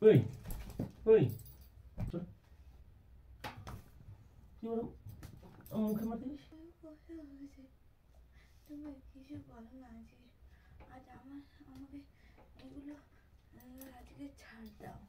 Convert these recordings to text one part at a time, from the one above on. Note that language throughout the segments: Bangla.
ওই ওই কি বলো মুখে মাতিস তুমি কিছু বলো না যে আজ আমাকে এগুলো আজকে ছাড় দাও।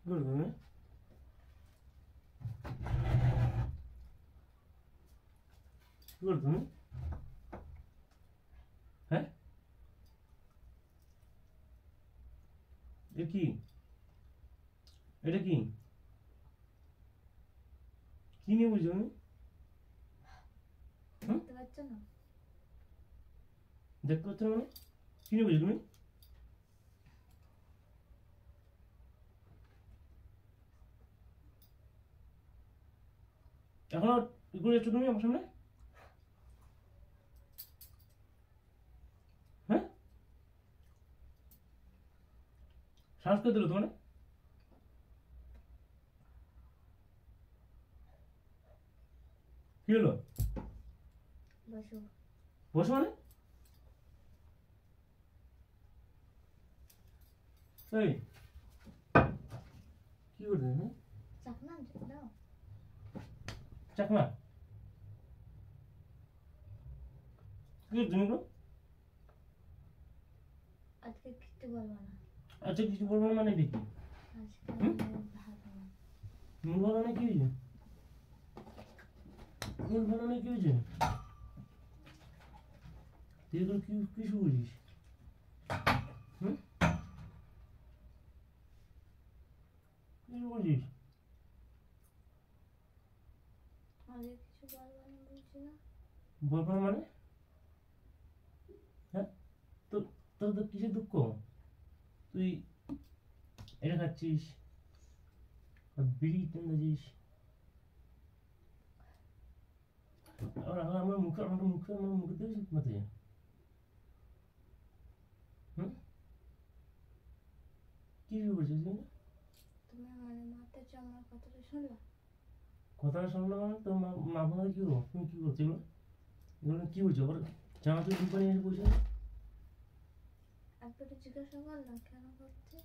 Gördün mü? Gördün mü? হ্যাঁ এটা কি এটা কি কি নিয়ে বুঝছো আমি দেখতে পাচ্ছ না? দেখতে পাচ্ছ না মানে কি নিয়ে বুঝছো তুমি এখন এগুলো যাচ্ছ তুমি আমার সামনে হ্যাঁ সাহস করে দিল তোমার কি হলো বসো। বসো মানে এই কি করছিস হ্যাঁ চাকমা দাও। চাকমা কি করছিস এগুলো আজকে কিছু বলবো না। আচ্ছা কিছু বলবো না মানে দেখি আজকে ভালো না। মন ভালো না কি হয়েছে মন ভালো না কি হয়েছে তুই এগুলো কি কিছু বুঝিস হুম কিছু বুঝিস আজকে কিছু বলবো না বলছি না। বলবো না মানে হ্যাঁ তোর তোর তো কিসের দুঃখ তুই এটা খাচ্ছিস আর বিড়ি টেনেছিস আর আমার মুখে দেখেছিস মাথায় হুম কি করছিস তুই তুমি মানে মাথায় আমার কথাটা শুনলা? কথাটা শুনলো মানে তোর মা বাবা কি করো তুমি কি করছো এগুলো এগুলো কি বলছো আবার জামা তুই দোকানে এসে বসে একবারটা জিজ্ঞাসা করলাম কেন করছে?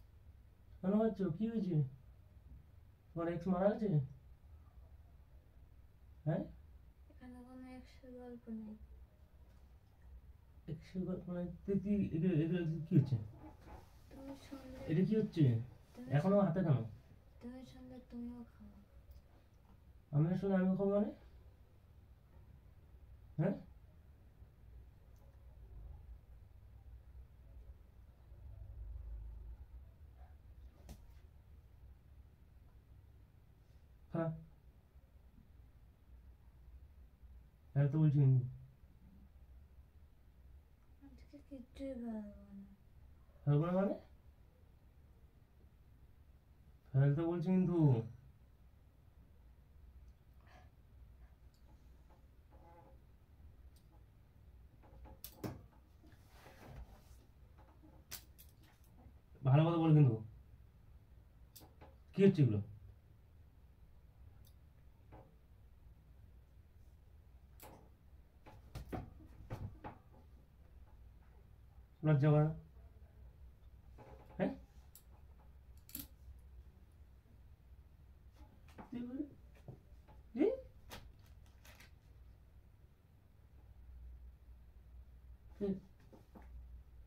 কেন খাচ্ছো কি হয়েছে তোমার এক্স মারা গেছে হ্যাঁ এখানে কোনো একশো গল্প নেই। এক্স মানে তুই কি এগুলো এগুলো কি হচ্ছে তুমি শুনলে এটা কি হচ্ছে এখনো হাতে কেন তুমি শুনলে তুমিও খাও। আমি শুনে আমি খাবো মানে হ্যাঁ ফেলতে বলছি কিন্তু আজকে কিচ্ছুই পারবো না। ফেলবো না মানে ফেলতে বলছি কিন্তু ভালো কথা বল কিন্তু কি হচ্ছে এগুলো লজ্জা করে না হ্যাঁ কি?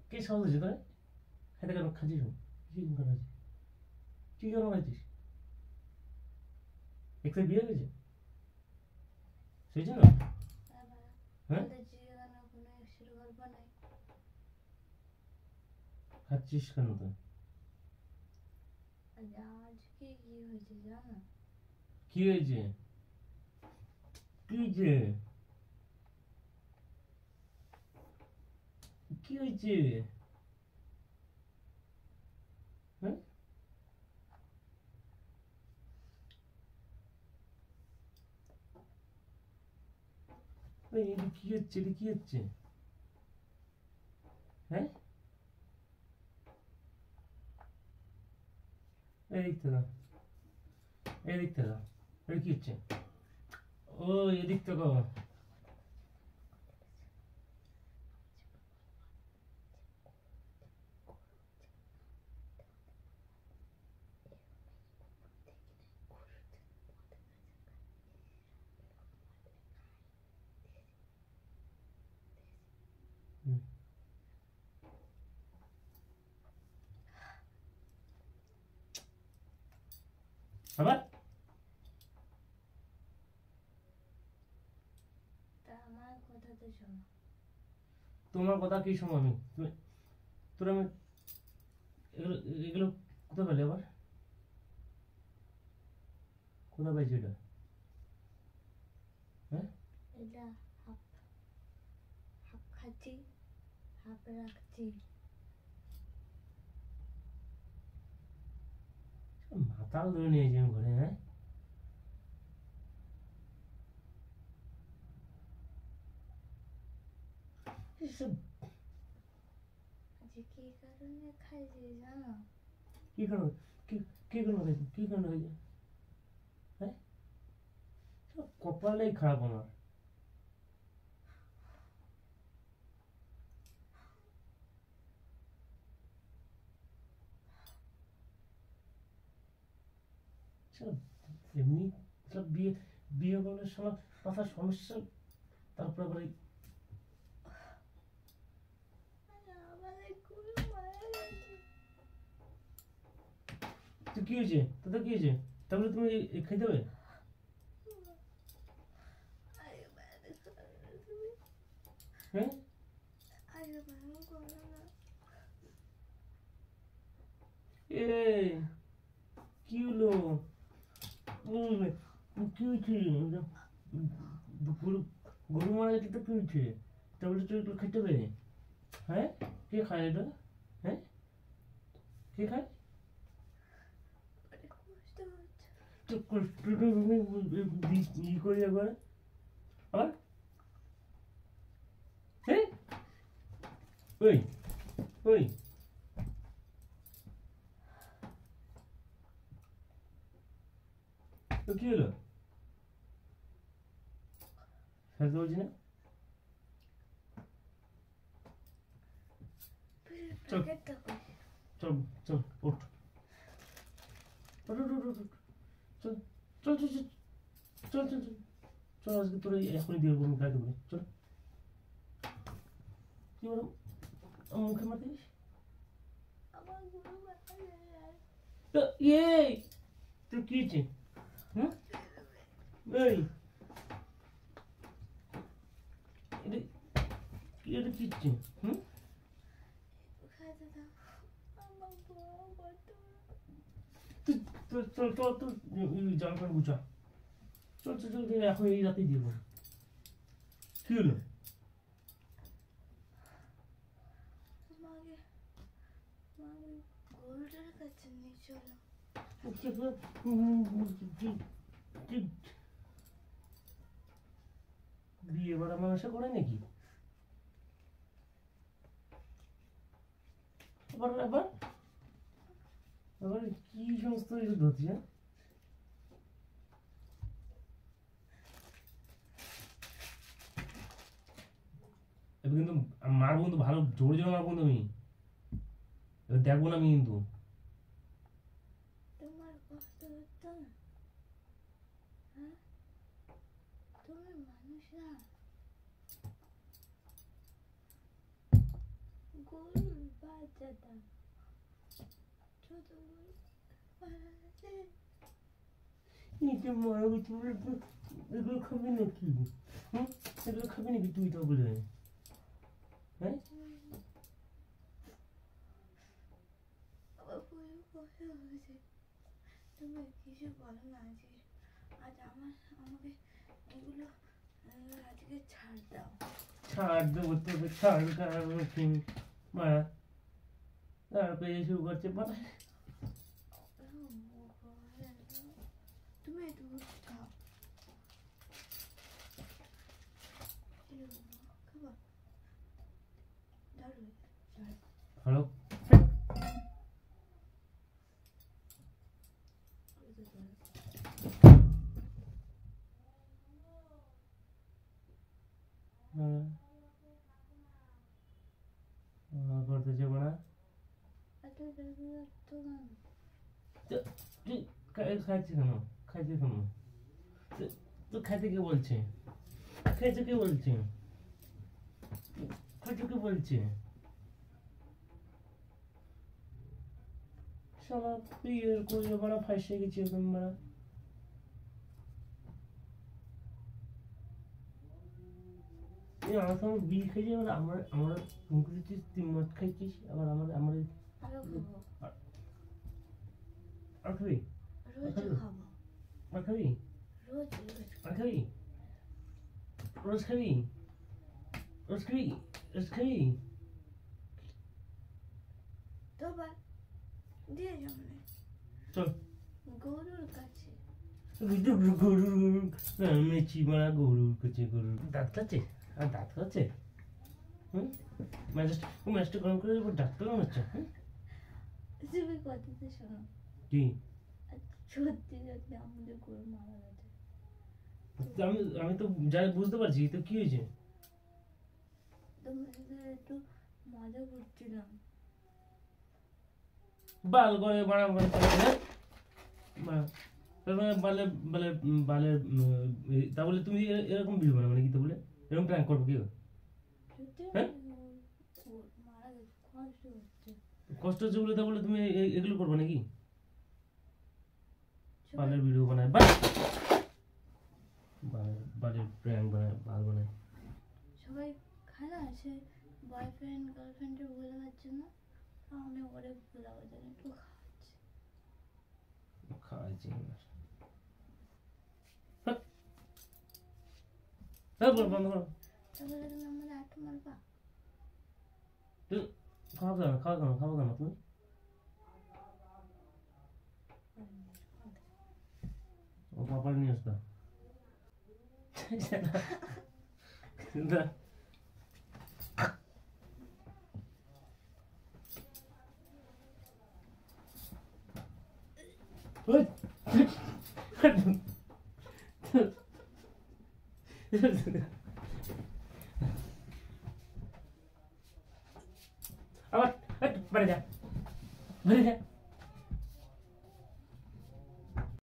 কে সাহস আছে তোরা খেতে কেন খাচ্ছিস কি কেন খাচ্ছিস কি কেন খাচ্ছিস একটা বিয়ে হয়েছে সেই জন্য হ্যাঁ আমাদের জীবনে কোনো এক্সের গল্প নাই। খাচ্ছিস কেন তো আজকে কি হয়েছে জানো? কি হয়েছে কি হয়েছে কি হয়েছে হ্যাঁ এটা কি হচ্ছে এটা কি হচ্ছে হ্যাঁ এদিক থেকে এদিক থেকে এটা কি হচ্ছে ও এদিক থেকে আবার তা আমার কথা তো শোনো। তোমার কথা কি শোনো আমি তোর আমি এগুলো এগুলো কোথায় পেলে আবার কোথায় পাইছি এটা হ্যাঁ এটা হাফ হাফ খাচ্ছি হাফ রাখছি। মাথাও ধরে নিয়েছি আমি ঘরে হ্যাঁ এসব আজকে কি কারণে খাইছি জানো? কি কারণ কি কি কারণ হয়েছে কি কারণ হয়েছে হ্যাঁ সব কপালটাই খারাপ আমার সব এমনি সব বিয়ে বিয়ে করার সময় মাথার সমস্যা তারপরে আবার এই আমাদের কোনো মায়া গেছে। তো কি হয়েছে তোদের কি হয়েছে তারপরে তুমি খেতে হবে আরে বাইরে করো না তুমি। হ্যাঁ আরে বাইরে করো না। এই কি হলো কি হয়েছে গরু গরু মারা গেছে তো কি হয়েছে তারপরে তো এগুলো খেতে হবে হ্যাঁ কে খায় এটা হ্যাঁ কে খায় অনেক কষ্ট হচ্ছে। তো কষ্টটা ই করি একবার আবার হ্যাঁ ওই ওই তো কি হলো ফেলতে বলছি না চল প্যাকেটটা কই? চল চল ওঠ ওঠ ওঠ ওঠ ওঠ চল চল চল চল চল চল চল চল আজকে তোরা এখনই দিয়ে দেবো আমি গাড়ি দেবো চল কি বলো মুখে মাতিস আমার কোনো ব্যথা নেই। তো ইয়ে তোর কি হয়েছে হুম এই এটা কি হচ্ছে হুম খাইতে দাও। আমার বড় করতে তুই চল চল চল তুই জামা প্যান্ট গুছা চল চল চল এখন এই রাতেই দিয়ে দেবো কি হলো? আমাকে গরুটার কাছে নিয়ে চলো। বিয়ে করা মানুষে করে নাকি? আবার আবার আবার কি সমস্ত কিছু ধরছি? এবার কিন্তু মারবো, কিন্তু ভালো জোরে জোরে মারবো, কিন্তু আমি এবার দেখবো না আমি কিন্তু। তোমার কষ্ট হতো না? হ্যাঁ, তুমি মানুষ না, গরুর বাচ্চাটা, ছোট গরু পালাতে। এগুলো খাবি নাকি? এগুলো খাবি নাকি তুই? তো বলে হ্যাঁ, আবার বই বসে হয়েছে। তুমি কিছু বলো না যে আজ আমাকে এগুলো আজকে ছাড় দাও। ছাড় দেবো তোকে, ছাড় মারা তারপরে শুরু করছে মারা। তুমি একটু খাও, খাবার দারুণ। হ্যালো, করতেছে মারা। তুই খাচ্ছি কেন? খাইছে কেন? তো খাইতে কে বলছে? খাইতে কে বলছে? খাইতে কে বলছে? শালা তুই এরকম মারা ফাঁসে গেছি এখন মারা। এই আমার সঙ্গে বিয়ে খেয়েছি, এবার আমরা তুই মদ খাইছিস, আবার আমার আর খাবি? রোজ খাবো, আর খাবি? রোজ আর খাবি? রোজ খাবি? রোজ খাবি? রোজ খাবি? তো বা দিয়ে যাবে চল গরুর কাছে। গরুর মেচি মারা, গরুর কাছে গরুর দাঁত খাচ্ছে আর দাঁত খাচ্ছে। ম্যাচটা গরম করে ডাক্তার হচ্ছে। তুমি কথাতে শোনো, কি সত্যি সত্যি আমাদের গরু মারা গেছে। আমি তো যাই বুঝতে পারছি, তো কি হয়েছে? তোমার সাথে একটু মজা করছিলাম। বাল করে বাড়া বালে বালে বালে তা বলে তুমি এরকম ভিডিও বানাবে নাকি? তো বলে এরকম প্র্যাঙ্ক করবো কি? হ্যাঁ, মারা গেছে, কষ্ট হচ্ছে। কষ্ট হচ্ছে বলে তা বলে তুমি এগুলো করবে নাকি? বালের ভিডিও বানায়, বালের প্র্যাঙ্ক বানায়, বাল বানায়। সবাই খায় না, সে বয়ফ্রেন্ড গার্লফ্রেন্ডের ভুলে খাচ্ছে না, আমি ওরে ভুলাবো জানি একটু খাওয়াচ্ছি বন্ধ করো। তাহলে তুমি আমাদের আট মারবা। খাওয়া কেন তুমি? ও পাপার নিয়ে আসতো। আবার বাড়ি যা, বাড়ি যা।